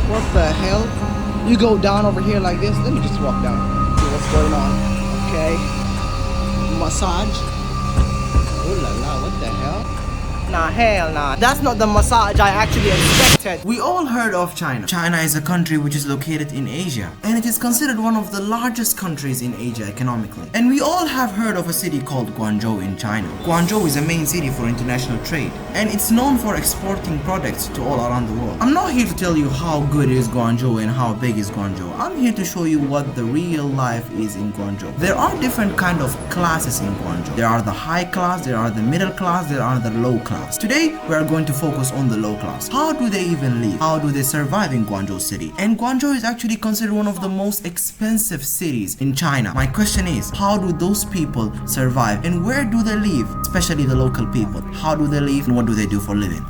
What the hell? You go down over here like this. Let me just walk down. See what's going on. Okay. Massage. Oh la la, what the hell? Nah, hell nah. That's not the massage I actually expected. We all heard of China. China is a country which is located in Asia, and it is considered one of the largest countries in Asia economically. And we all have heard of a city called Guangzhou in China. Guangzhou is a main city for international trade, and it's known for exporting products to all around the world. I'm not here to tell you how good is Guangzhou and how big is Guangzhou. I'm here to show you what the real life is in Guangzhou. There are different kind of classes in Guangzhou. There are the high class, there are the middle class, there are the low class. Today, we are going to focus on the low class. How do they even live? How do they survive in Guangzhou city? And Guangzhou is actually considered one of the most expensive cities in China. My question is, how do those people survive and where do they live? Especially the local people. How do they live and what do they do for living?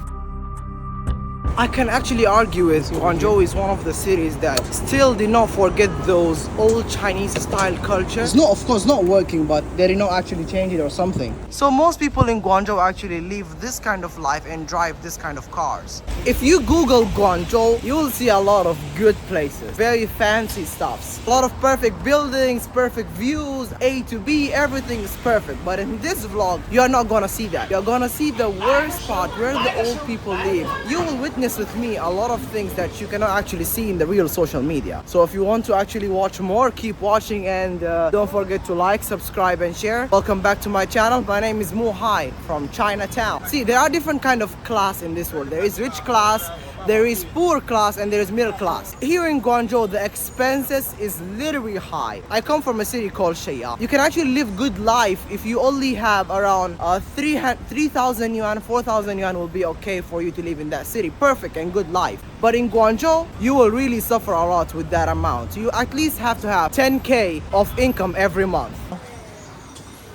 I can actually argue with Guangzhou is one of the cities that still did not forget those old Chinese style culture. It's not, of course, not working, but they did not actually change it or something. So most people in Guangzhou actually live this kind of life and drive this kind of cars. If you Google Guangzhou, you will see a lot of good places, very fancy stuffs. A lot of perfect buildings, perfect views, A to B, everything is perfect. But in this vlog, you are not gonna see that. You're gonna see the worst part, where the old people live. You will witness with me a lot of things that you cannot actually see in the real social media. So if you want to actually watch more, keep watching, and don't forget to like, subscribe and share. Welcome back to my channel. My name is Mohai from Chinatown. See, there are different kind of class in this world. There is rich class, there is poor class, and there is middle class. Here in Guangzhou, the expenses is literally high. I come from a city called Sheya. You can actually live good life if you only have around 3,000 yuan, 4,000 yuan will be okay for you to live in that city. Perfect and good life. But in Guangzhou, you will really suffer a lot with that amount. You at least have to have 10k of income every month.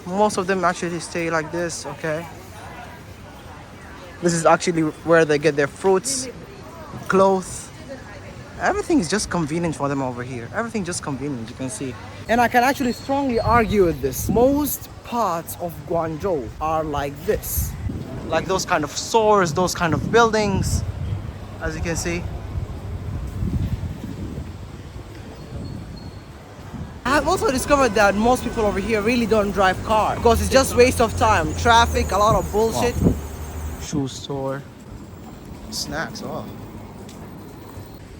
Most of them actually stay like this, okay? This is actually where they get their fruits, clothes. Everything is just convenient for them over here. Everything just convenient, you can see. And I can actually strongly argue with this. Most parts of Guangzhou are like this. Like those kind of stores, those kind of buildings, as you can see. I have also discovered that most people over here really don't drive car because it's just waste of time. Traffic, a lot of bullshit. Wow. Shoe store, snacks, oh.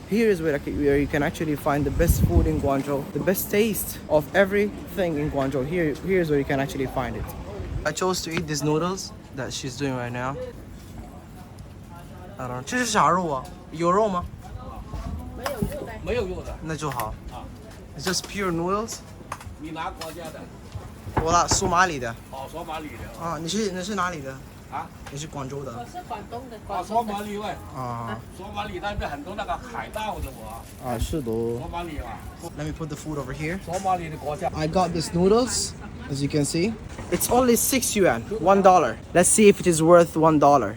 Here is where you can actually find the best food in Guangzhou, the best taste of everything in Guangzhou. Here's where you can actually find it. I chose to eat these noodles that she's doing right now. I don't know. 这是啥肉啊？有肉吗？没有肉的。那就好。It's just pure noodles. 你哪国家的？我啦，苏马里的。哦，索马里的。啊，你是哪里的？啊，你是广州的？我是广东的。啊，索马里喂。啊。索马里那边很多那个海盗的我。啊，是的。索马里啊。Let me put the food over here. 索马里的国家。I got these noodles, as you can see. It's only 6 yuan, $1. Let's see if it is worth $1.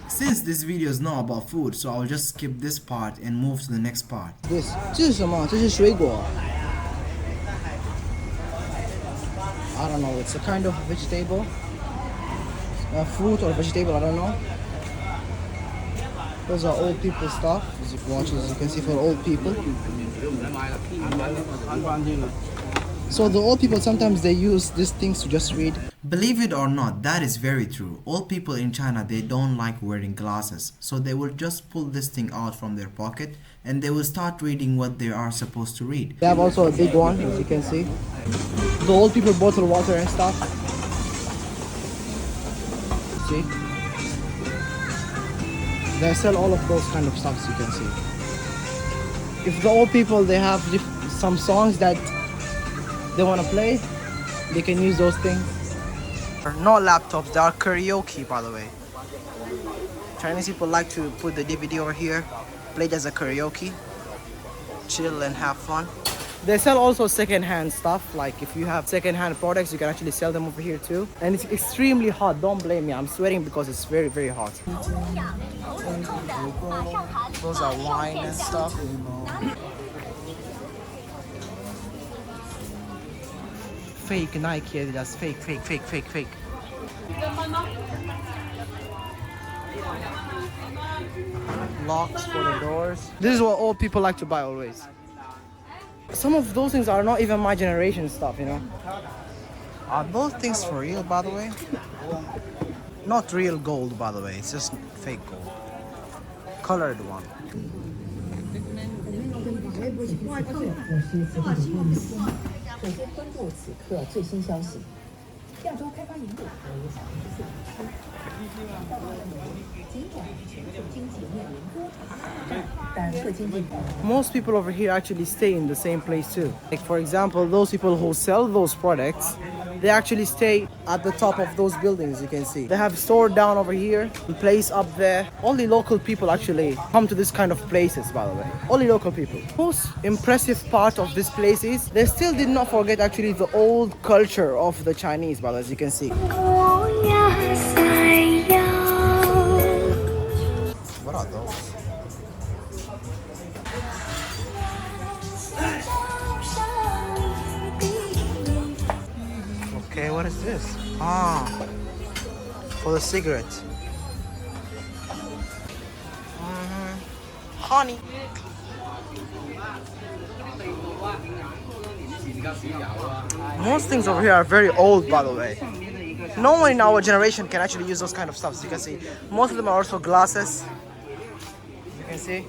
Since this video is not about food, so I'll just skip this part and move to the next part. 这是什么？这是水果。I don't know. It's a kind of vegetable. Fruit or vegetable, I don't know. Those are old people stuff, as you can see, for old people. So the old people, sometimes they use these things to just read. Believe it or not, that is very true. Old people in China, they don't like wearing glasses. So they will just pull this thing out from their pocket and they will start reading what they are supposed to read. They have also a big one, as you can see. The old people bottle water and stuff. See? They sell all of those kind of stuff, as you can see. If the old people, they have some songs that they want to play, they can use those things. Not laptops, they are karaoke, by the way. Chinese people like to put the DVD over here, play it as a karaoke, chill and have fun. They sell also second-hand stuff, like if you have second-hand products, you can actually sell them over here too. And it's extremely hot, don't blame me, I'm sweating because it's very, very hot. Those are wine and stuff. Fake Nike, that's fake. Locks for the doors. This is what old people like to buy always. Some of those things are not even my generation stuff, you know. Are those things for real, by the way? Not real gold, by the way. It's just fake gold. Colored one. Most people over here actually stay in the same place too. Like for example, those people who sell those products, they actually stay at the top of those buildings, you can see. They have store down over here, a place up there. Only local people actually come to this kind of places, by the way. Only local people. Most impressive part of this place is they still did not forget actually the old culture of the Chinese, but as you can see. What are those? Okay, what is this? Ah, for the cigarette. Honey. Most things over here are very old, by the way. No one in our generation can actually use those kind of stuff. So you can see, most of them are also glasses. You can see.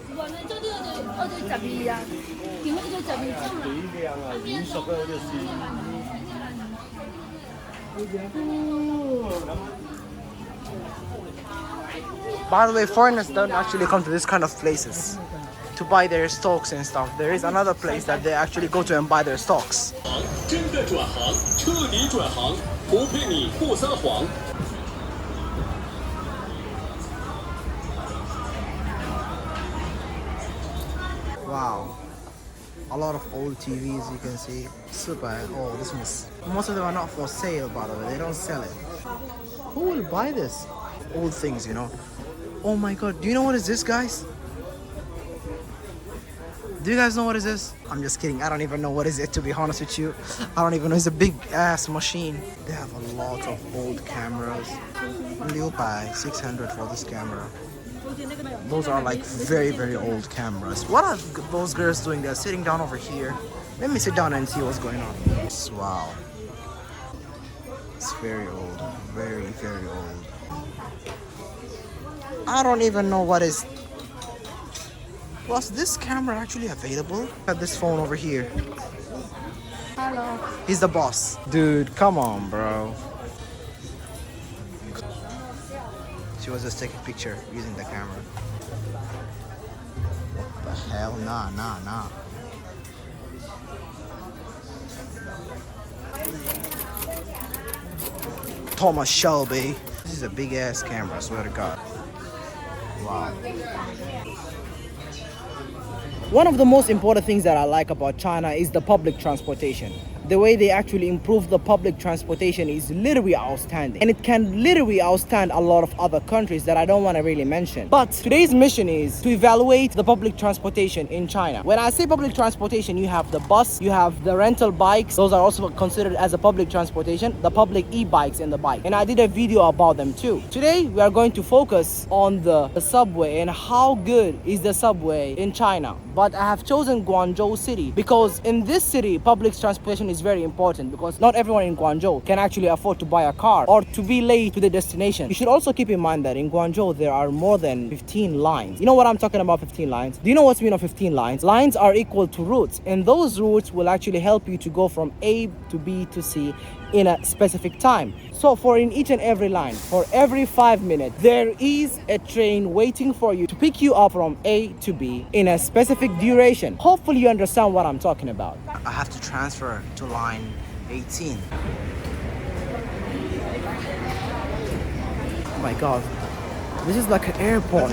By the way, foreigners don't actually come to this kind of places to buy their stocks and stuff. There is another place that they actually go to and buy their stocks. Wow. A lot of old TVs you can see. Super. Oh, this one's. Most of them are not for sale, by the way. They don't sell it. Who will buy this? Old things, you know. Oh my god. Do you know what is this, guys? Do you guys know what is this? I'm just kidding. I don't even know what is it, to be honest with you. I don't even know. It's a big ass machine. They have a lot of old cameras. 600 for this camera. Those are like very, very old cameras. What are those girls doing? They're sitting down over here. Let me sit down and see what's going on. Wow. It's very old. Very, very old. I don't even know what is... Was this camera actually available? At this phone over here. Hello. He's the boss. Dude, come on, bro. She was just taking a picture using the camera. What the hell? Nah. Thomas Shelby. This is a big ass camera, I swear to God. Wow. One of the most important things that I like about China is the public transportation. The way they actually improve the public transportation is literally outstanding. And it can literally outstand a lot of other countries that I don't want to really mention. But today's mission is to evaluate the public transportation in China. When I say public transportation, you have the bus, you have the rental bikes. Those are also considered as a public transportation, the public e-bikes and the bike. And I did a video about them too. Today, we are going to focus on the subway and how good is the subway in China. But I have chosen Guangzhou city because in this city, public transportation is very important because not everyone in Guangzhou can actually afford to buy a car or to be late to the destination. You should also keep in mind that in Guangzhou there are more than 15 lines. You know what I'm talking about, 15 lines? Do you know what's mean of 15 lines? Lines are equal to routes, and those routes will actually help you to go from A to B to C in a specific time. So for in each and every line, for every 5 minutes, there is a train waiting for you to pick you up from A to B in a specific duration. Hopefully you understand what I'm talking about. I have to transfer to line 18. Oh my god. This is like an airport.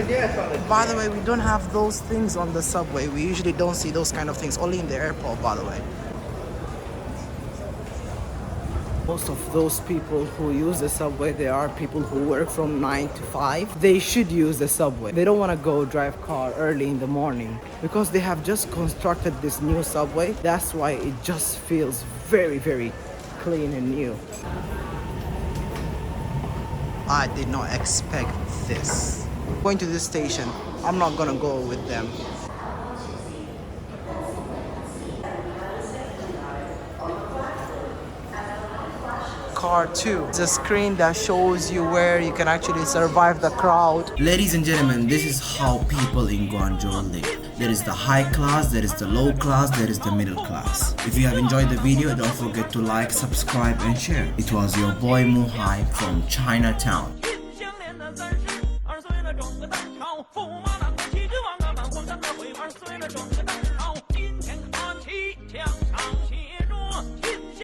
By the way, we don't have those things on the subway. We usually don't see those kind of things, only in the airport, by the way. Most of those people who use the subway, they are people who work from 9 to 5. They should use the subway. They don't want to go drive car early in the morning because they have just constructed this new subway. That's why it just feels very, very clean and new. I did not expect this. Going to this station. I'm not gonna go with them. Car 2. It's a screen that shows you where you can actually survive the crowd. Ladies and gentlemen, this is how people in Guangzhou live. There is the high class, there is the low class, there is the middle class. If you have enjoyed the video, don't forget to like, subscribe and share. It was your boy Muhai from Chinatown.